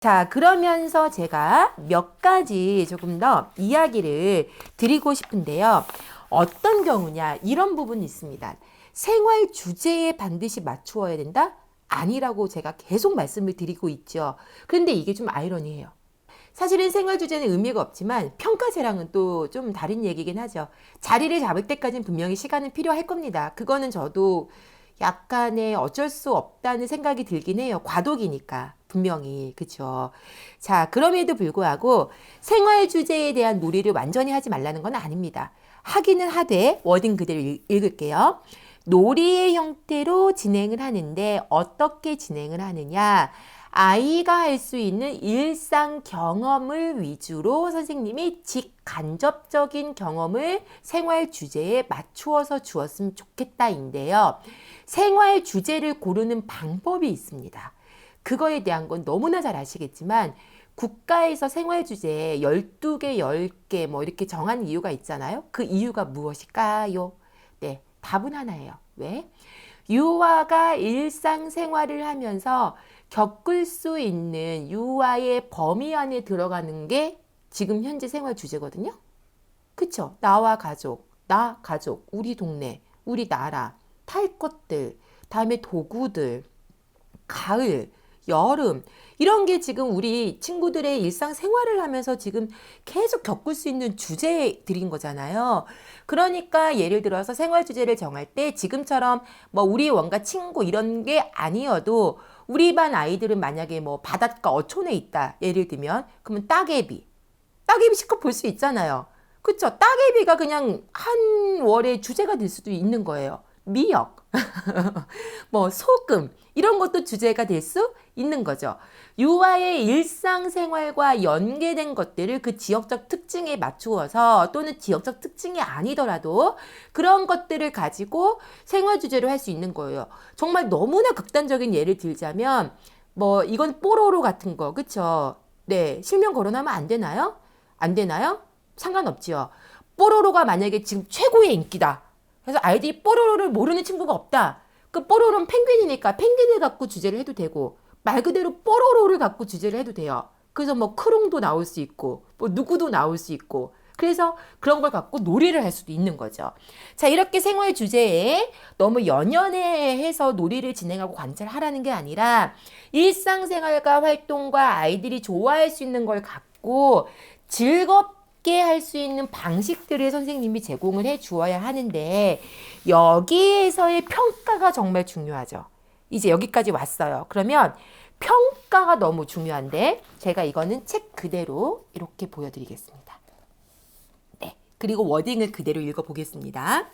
자, 그러면서 제가 몇 가지 조금 더 이야기를 드리고 싶은데요. 어떤 경우냐, 이런 부분이 있습니다. 생활 주제에 반드시 맞추어야 된다? 아니라고 제가 계속 말씀을 드리고 있죠. 그런데 이게 좀 아이러니해요. 사실은 생활 주제는 의미가 없지만 평가제랑은 또 좀 다른 얘기긴 하죠. 자리를 잡을 때까지는 분명히 시간은 필요할 겁니다. 그거는 저도 약간의 어쩔 수 없다는 생각이 들긴 해요. 과도기니까 분명히. 그쵸. 자, 그럼에도 불구하고 생활 주제에 대한 놀이를 완전히 하지 말라는 건 아닙니다. 하기는 하되 워딩 그대로 읽을게요. 놀이의 형태로 진행을 하는데 어떻게 진행을 하느냐? 아이가 할 수 있는 일상 경험을 위주로 선생님이 직간접적인 경험을 생활 주제에 맞추어서 주었으면 좋겠다인데요. 생활 주제를 고르는 방법이 있습니다. 그거에 대한 건 너무나 잘 아시겠지만 국가에서 생활 주제에 12개, 10개 뭐 이렇게 정한 이유가 있잖아요. 그 이유가 무엇일까요? 네, 답은 하나예요. 왜? 유아가 일상생활을 하면서 겪을 수 있는 유아의 범위 안에 들어가는 게 지금 현재 생활 주제거든요. 그쵸? 나와 가족, 나 가족, 우리 동네, 우리 나라, 탈 것들, 다음에 도구들, 가을, 여름 이런 게 지금 우리 친구들의 일상생활을 하면서 지금 계속 겪을 수 있는 주제들인 거잖아요. 그러니까 예를 들어서 생활 주제를 정할 때 지금처럼 뭐 우리 원가 친구 이런 게 아니어도 우리 반 아이들은 만약에 뭐 바닷가 어촌에 있다. 예를 들면 그러면 따개비 실컷 볼 수 있잖아요. 그쵸? 따개비가 그냥 한 월의 주제가 될 수도 있는 거예요. 미역, 뭐 소금 이런 것도 주제가 될 수 있는 거죠. 유아의 일상생활과 연계된 것들을 그 지역적 특징에 맞추어서 또는 지역적 특징이 아니더라도 그런 것들을 가지고 생활 주제로 할 수 있는 거예요. 정말 너무나 극단적인 예를 들자면 뭐 이건 뽀로로 같은 거 그쵸? 네, 실명 거론하면 안 되나요? 안 되나요? 상관없지요. 뽀로로가 만약에 지금 최고의 인기다. 그래서 아이들이 뽀로로를 모르는 친구가 없다. 그 뽀로로는 펭귄이니까 펭귄을 갖고 주제를 해도 되고 말 그대로 뽀로로를 갖고 주제를 해도 돼요. 그래서 뭐 크롱도 나올 수 있고 뭐 누구도 나올 수 있고 그래서 그런 걸 갖고 놀이를 할 수도 있는 거죠. 자, 이렇게 생활 주제에 너무 연연해서 놀이를 진행하고 관찰하라는 게 아니라 일상생활과 활동과 아이들이 좋아할 수 있는 걸 갖고 즐겁게 할 수 있는 방식들을 선생님이 제공을 해 주어야 하는데 여기에서의 평가가 정말 중요하죠. 이제 여기까지 왔어요. 그러면 평가가 너무 중요한데 제가 이거는 책 그대로 이렇게 보여드리겠습니다. 네, 그리고 워딩을 그대로 읽어보겠습니다.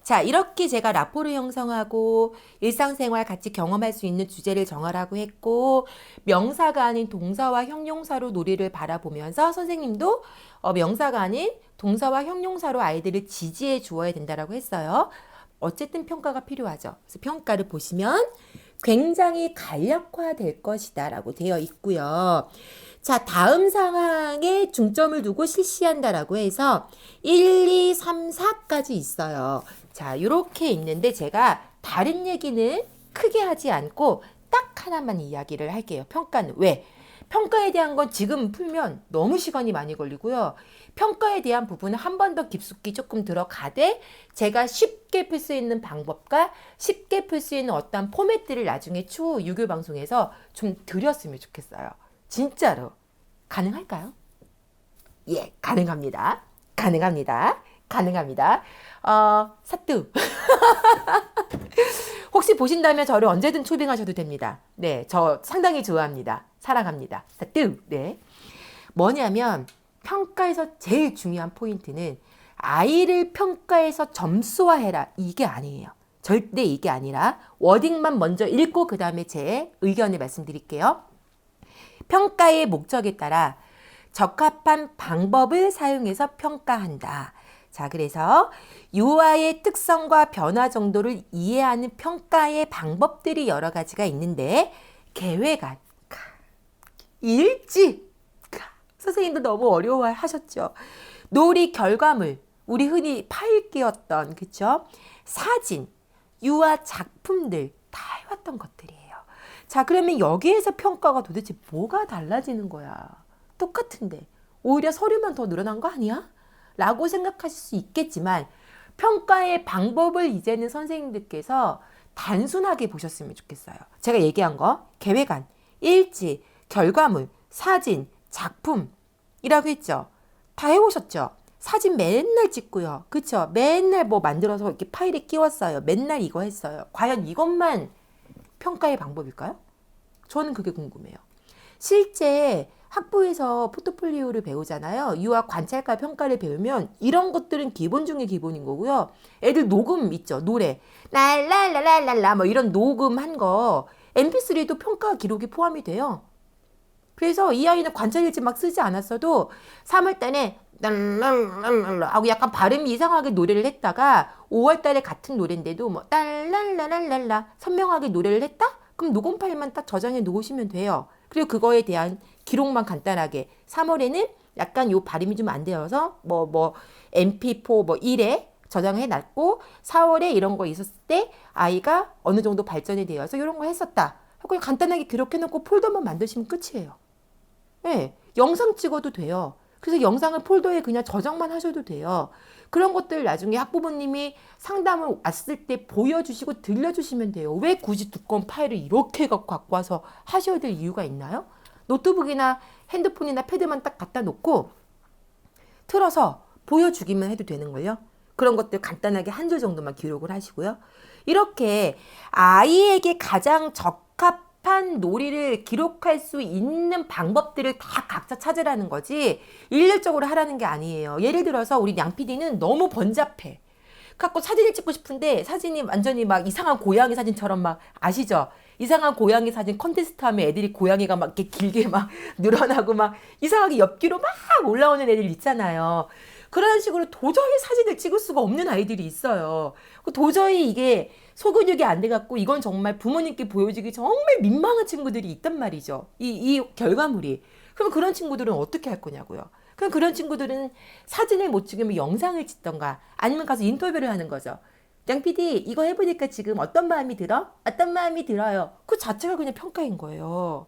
자, 이렇게 제가 라포를 형성하고 일상생활 같이 경험할 수 있는 주제를 정하라고 했고 명사가 아닌 동사와 형용사로 놀이를 바라보면서 선생님도 명사가 아닌 동사와 형용사로 아이들을 지지해 주어야 된다고 했어요. 어쨌든 평가가 필요하죠. 그래서 평가를 보시면 굉장히 간략화될 것이다 라고 되어 있고요. 자, 다음 상황에 중점을 두고 실시한다라고 해서 1, 2, 3, 4까지 있어요. 자, 이렇게 있는데 제가 다른 얘기는 크게 하지 않고 딱 하나만 이야기를 할게요. 평가는 왜? 평가에 대한 건 지금 풀면 너무 시간이 많이 걸리고요. 평가에 대한 부분은 한 번 더 깊숙이 조금 들어가되 제가 쉽게 풀 수 있는 방법과 쉽게 풀 수 있는 어떤 포맷들을 나중에 추후 유교 방송에서 좀 드렸으면 좋겠어요. 진짜로. 가능할까요? 예, 가능합니다. 가능합니다. 가능합니다. 사뚜. 혹시 보신다면 저를 언제든 초빙하셔도 됩니다. 네, 저 상당히 좋아합니다. 사랑합니다. 사뚜. 네. 뭐냐면 평가에서 제일 중요한 포인트는 아이를 평가해서 점수화해라. 이게 아니에요. 절대 이게 아니라 워딩만 먼저 읽고 그 다음에 제 의견을 말씀드릴게요. 평가의 목적에 따라 적합한 방법을 사용해서 평가한다. 자, 그래서 유아의 특성과 변화 정도를 이해하는 평가의 방법들이 여러 가지가 있는데 계획안, 일지, 선생님도 너무 어려워하셨죠. 놀이 결과물, 우리 흔히 파일 끼웠던 그쵸? 사진, 유아 작품들 다 해왔던 것들이에요. 자, 그러면 여기에서 평가가 도대체 뭐가 달라지는 거야? 똑같은데 오히려 서류만 더 늘어난 거 아니야? 라고 생각하실 수 있겠지만 평가의 방법을 이제는 선생님들께서 단순하게 보셨으면 좋겠어요. 제가 얘기한 거 계획안, 일지, 결과물, 사진, 작품이라고 했죠. 다 해오셨죠? 사진 맨날 찍고요. 그쵸? 맨날 뭐 만들어서 이렇게 파일에 끼웠어요. 맨날 이거 했어요. 과연 이것만 평가의 방법일까요? 저는 그게 궁금해요. 실제 학부에서 포트폴리오를 배우잖아요. 유아 관찰과 평가를 배우면 이런 것들은 기본 중에 기본인 거고요. 애들 녹음 있죠. 노래 랄랄랄랄랄라 뭐 이런 녹음한 거 MP3도 평가 기록이 포함이 돼요. 그래서 이 아이는 관찰일지 막 쓰지 않았어도 3월달에 랄랄랄랄라 하고 약간 발음이 이상하게 노래를 했다가 5월달에 같은 노래인데도 뭐 랄랄랄랄라 선명하게 노래를 했다? 그럼 녹음 파일만 딱 저장해 놓으시면 돼요. 그리고 그거에 대한 기록만 간단하게 3월에는 약간 요 발음이 좀 안 되어서 뭐 MP4 뭐 1에 저장해 놨고 4월에 이런 거 있었을 때 아이가 어느 정도 발전이 되어서 이런 거 했었다. 그냥 간단하게 기록해 놓고 폴더만 만드시면 끝이에요. 네, 영상 찍어도 돼요. 그래서 영상을 폴더에 그냥 저장만 하셔도 돼요. 그런 것들 나중에 학부모님이 상담을 왔을 때 보여주시고 들려주시면 돼요. 왜 굳이 두꺼운 파일을 이렇게 갖고 와서 하셔야 될 이유가 있나요? 노트북이나 핸드폰이나 패드만 딱 갖다 놓고 틀어서 보여주기만 해도 되는 걸요. 그런 것들 간단하게 한 줄 정도만 기록을 하시고요. 이렇게 아이에게 가장 적합한 놀이를 기록할 수 있는 방법들을 다 각자 찾으라는 거지 일률적으로 하라는 게 아니에요. 예를 들어서 우리 양 PD는 너무 번잡해. 갖고 사진을 찍고 싶은데 사진이 완전히 막 이상한 고양이 사진처럼 막 아시죠? 이상한 고양이 사진 컨테스트 하면 애들이 고양이가 막 이렇게 길게 막 늘어나고 막 이상하게 옆뒤로 막 올라오는 애들 있잖아요. 그런 식으로 도저히 사진을 찍을 수가 없는 아이들이 있어요. 도저히 이게 소근육이 안 돼갖고 이건 정말 부모님께 보여주기 정말 민망한 친구들이 있단 말이죠. 이 결과물이. 그럼 그런 친구들은 어떻게 할 거냐고요. 그럼 그런 친구들은 사진을 못 찍으면 영상을 찍던가 아니면 가서 인터뷰를 하는 거죠. 양 PD 이거 해보니까 지금 어떤 마음이 들어? 어떤 마음이 들어요? 그 자체가 그냥 평가인 거예요.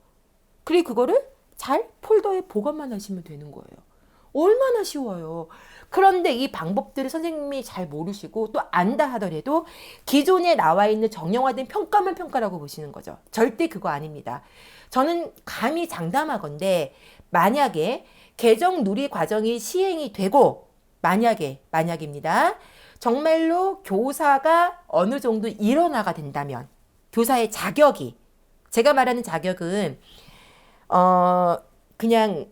그리고 그거를 잘 폴더에 보관만 하시면 되는 거예요. 얼마나 쉬워요. 그런데 이 방법들을 선생님이 잘 모르시고 또 안다 하더라도 기존에 나와 있는 정형화된 평가만 평가라고 보시는 거죠. 절대 그거 아닙니다. 저는 감히 장담하건대 만약에 개정 누리 과정이 시행이 되고 만약입니다. 정말로 교사가 어느 정도 일어나가 된다면 교사의 자격이 제가 말하는 자격은 그냥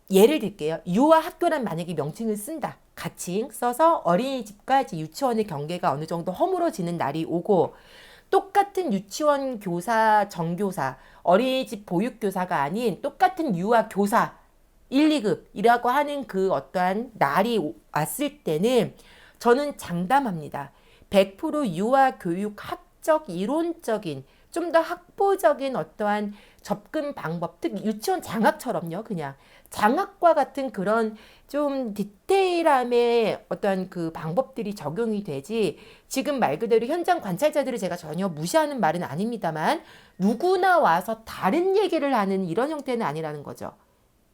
예를 들게요. 유아 학교란 만약에 명칭을 쓴다. 가칭 써서 어린이집과 유치원의 경계가 어느 정도 허물어지는 날이 오고 똑같은 유치원 교사, 정교사, 어린이집 보육교사가 아닌 똑같은 유아 교사 1, 2급이라고 하는 그 어떠한 날이 왔을 때는 저는 장담합니다. 100% 유아 교육 학적 이론적인 좀 더 학보적인 어떠한 접근 방법, 특히 유치원 장학처럼요. 그냥 장학과 같은 그런 좀 디테일함의 어떤 그 방법들이 적용이 되지 지금 말 그대로 현장 관찰자들을 제가 전혀 무시하는 말은 아닙니다만 누구나 와서 다른 얘기를 하는 이런 형태는 아니라는 거죠.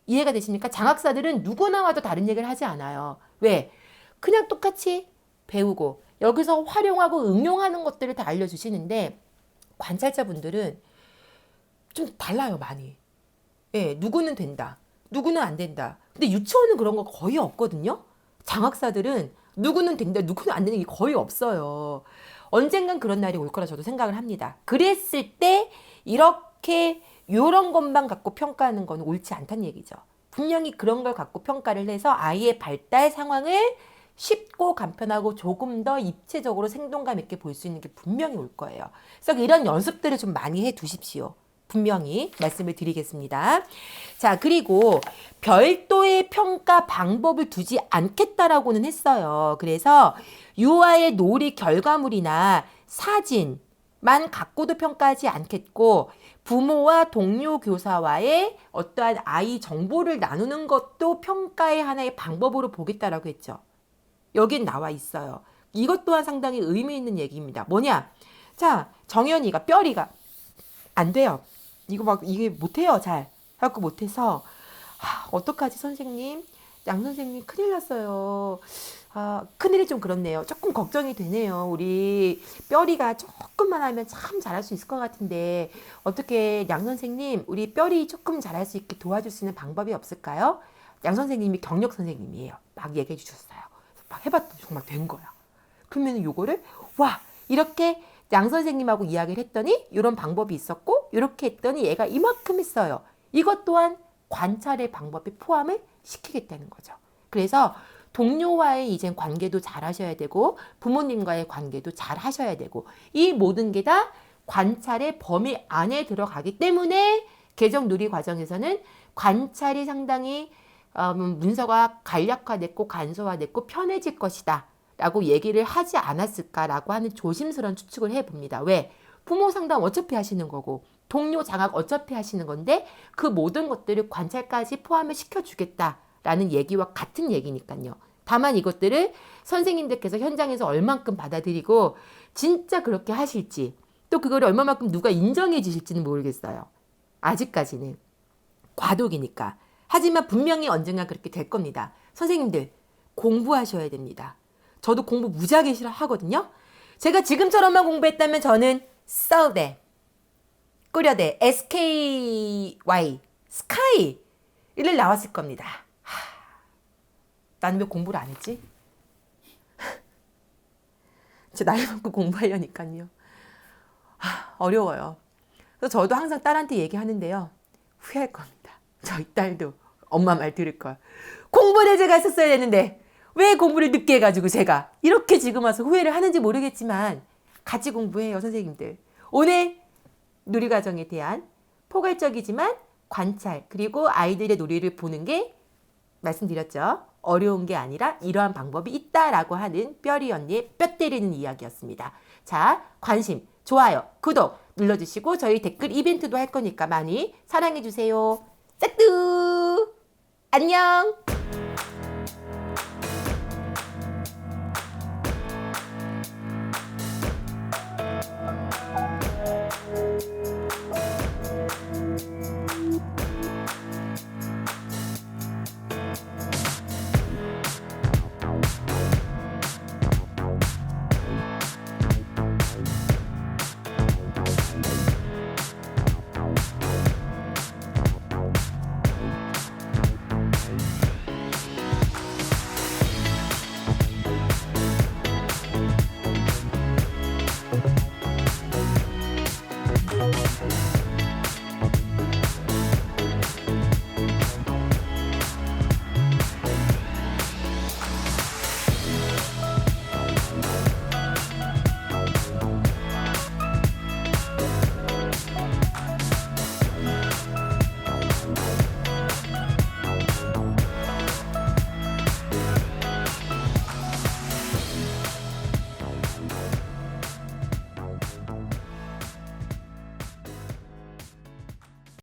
이해가 되십니까? 장학사들은 누구나 와도 다른 얘기를 하지 않아요. 왜? 그냥 똑같이 배우고 여기서 활용하고 응용하는 것들을 다 알려주시는데 관찰자분들은 좀 달라요, 많이. 예, 누구는 된다. 누구는 안 된다. 근데 유치원은 그런 거 거의 없거든요. 장학사들은 누구는 된다, 누구는 안 되는 게 거의 없어요. 언젠간 그런 날이 올 거라 저도 생각을 합니다. 그랬을 때 이렇게 요런 것만 갖고 평가하는 건 옳지 않다는 얘기죠. 분명히 그런 걸 갖고 평가를 해서 아이의 발달 상황을 쉽고 간편하고 조금 더 입체적으로 생동감 있게 볼 수 있는 게 분명히 올 거예요. 그래서 이런 연습들을 좀 많이 해 두십시오. 분명히 말씀을 드리겠습니다. 자, 그리고 별도의 평가 방법을 두지 않겠다라고는 했어요. 그래서 유아의 놀이 결과물이나 사진만 갖고도 평가하지 않겠고 부모와 동료 교사와의 어떠한 아이 정보를 나누는 것도 평가의 하나의 방법으로 보겠다라고 했죠. 여긴 나와 있어요. 이것 또한 상당히 의미 있는 얘기입니다. 뭐냐? 자, 정연이가 뼈리가 안 돼요. 이거 막 이게 못해요. 잘. 해갖고 못해서 어떡하지 선생님? 양 선생님 큰일 났어요. 큰일이 좀 그렇네요. 조금 걱정이 되네요. 우리 뼈리가 조금만 하면 참 잘할 수 있을 것 같은데 어떻게 양 선생님 우리 뼈리 조금 잘할 수 있게 도와줄 수 있는 방법이 없을까요? 양 선생님이 경력 선생님이에요. 막 얘기해 주셨어요. 막 해봤더니 정말 된 거야. 그러면 요거를 이렇게 양 선생님하고 이야기를 했더니 이런 방법이 있었고 이렇게 했더니 얘가 이만큼 했어요. 이것 또한 관찰의 방법에 포함을 시키겠다는 거죠. 그래서 동료와의 이제 관계도 잘 하셔야 되고 부모님과의 관계도 잘 하셔야 되고 이 모든 게 다 관찰의 범위 안에 들어가기 때문에 개정 누리 과정에서는 관찰이 상당히 문서가 간략화됐고 간소화됐고 편해질 것이다 라고 얘기를 하지 않았을까라고 하는 조심스러운 추측을 해봅니다. 왜? 부모 상담 어차피 하시는 거고 동료 장학 어차피 하시는 건데 그 모든 것들을 관찰까지 포함을 시켜주겠다라는 얘기와 같은 얘기니까요. 다만 이것들을 선생님들께서 현장에서 얼만큼 받아들이고 진짜 그렇게 하실지 또 그걸 얼마만큼 누가 인정해 주실지는 모르겠어요. 아직까지는 과도기니까. 하지만 분명히 언젠가 그렇게 될 겁니다. 선생님들 공부하셔야 됩니다. 저도 공부 무지하게 싫어하거든요. 제가 지금처럼만 공부했다면 저는 서울대, 꾸려대, SKY, 스카이 이를 나왔을 겁니다. 나는 왜 공부를 안 했지? 제 나이 먹고 공부하려니까요. 어려워요. 그래서 저도 항상 딸한테 얘기하는데요. 후회할 겁니다. 저희 딸도 엄마 말 들을 거야. 공부를 제가 했었어야 했는데 왜 공부를 늦게 해가지고 제가 이렇게 지금 와서 후회를 하는지 모르겠지만 같이 공부해요 선생님들. 오늘 누리과정에 대한 포괄적이지만 관찰 그리고 아이들의 놀이를 보는 게 말씀드렸죠. 어려운 게 아니라 이러한 방법이 있다라고 하는 뼈리 언니의 뼈 때리는 이야기였습니다. 자, 관심, 좋아요, 구독 눌러주시고 저희 댓글 이벤트도 할 거니까 많이 사랑해주세요. 짝뚜! 안녕!